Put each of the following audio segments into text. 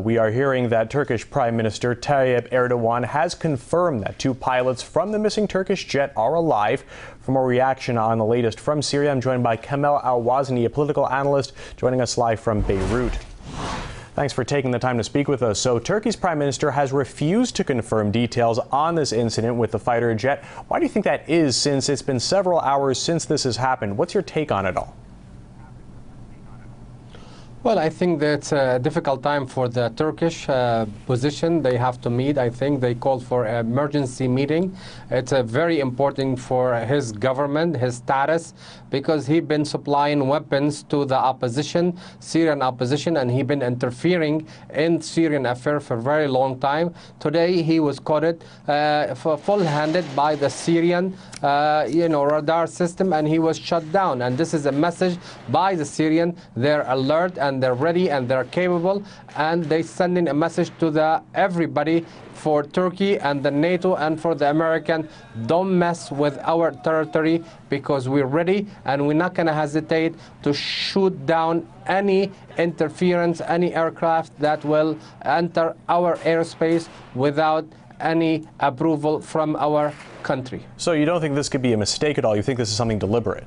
We are hearing that Turkish Prime Minister Tayyip Erdogan has confirmed that 2 pilots from the missing Turkish jet are alive. For more reaction on the latest from Syria, I'm joined by Kamel Al-Wazni, a political analyst, joining us live from Beirut. Thanks for taking the time to speak with us. So, Turkey's Prime Minister has refused to confirm details on this incident with the fighter jet. Why do you think that is, since it's been several hours since this has happened? What's your take on it all? Well, I think that's a difficult time for the Turkish position. They have to meet. I think they called for an emergency meeting. It's very important for his government, his status, because he's been supplying weapons to the opposition, Syrian opposition, and he's been interfering in Syrian affairs for a very long time. Today, he was caught full-handed by the Syrian, radar system, and he was shut down. And this is a message by the Syrian. They're alert and they're ready and they're capable, and they're sending a message to everybody for Turkey and the NATO and for the American: don't mess with our territory, because we're ready and we're not going to hesitate to shoot down any interference, any aircraft that will enter our airspace without any approval from our country. So you don't think this could be a mistake at all? You think this is something deliberate?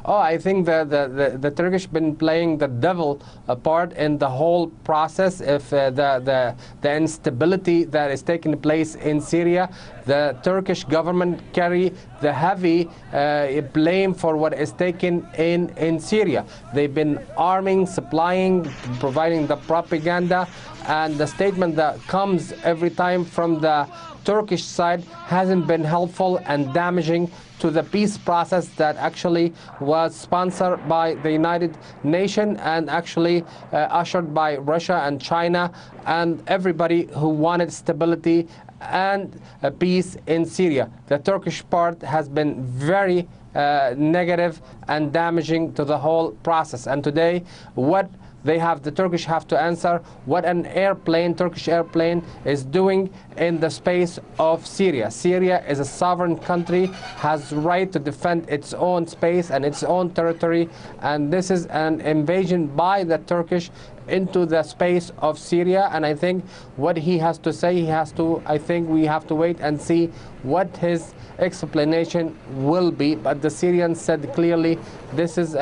Oh, I think the Turkish been playing the devil part in the whole process. If the instability that is taking place in Syria, the Turkish government carry the heavy blame for what is taken in Syria. They've been arming, supplying, providing the propaganda, and the statement that comes every time from the Turkish side hasn't been helpful and damaging to the peace process that actually was sponsored by the United Nations and actually ushered by Russia and China and everybody who wanted stability and peace in Syria. The Turkish part has been very negative and damaging to the whole process. And today, the Turkish have to answer what an Turkish airplane is doing in the space of Syria. Syria is a sovereign country, has the right to defend its own space and its own territory, and this is an invasion by the Turkish into the space of Syria. And I think what he has to say, I think we have to wait and see what his explanation will be. But the Syrians said clearly this is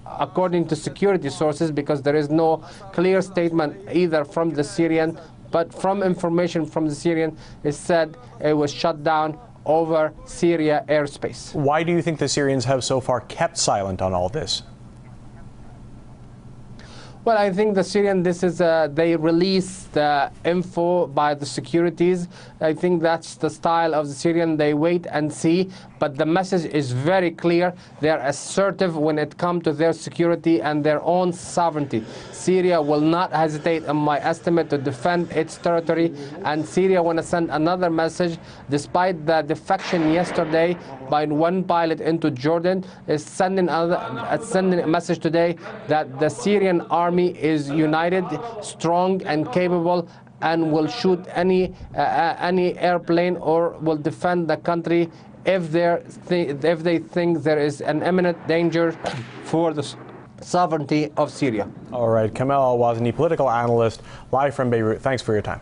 according to security sources, because there is no clear statement either from the Syrian, but from information from the Syrian, it said it was shut down over Syria airspace. Why do you think the Syrians have so far kept silent on all this? Well, I think the Syrian, they release the info by the securities. I think that's the style of the Syrian. They wait and see, but the message is very clear. They're assertive when it comes to their security and their own sovereignty. Syria will not hesitate, in my estimate, to defend its territory, and Syria want to send another message, despite the defection yesterday by one pilot into Jordan, is sending a message today that the Syrian army is united, strong and capable, and will shoot any airplane or will defend the country if they think there is an imminent danger for the sovereignty of Syria. All right, Kamel Al-Wazni, political analyst, live from Beirut. Thanks for your time.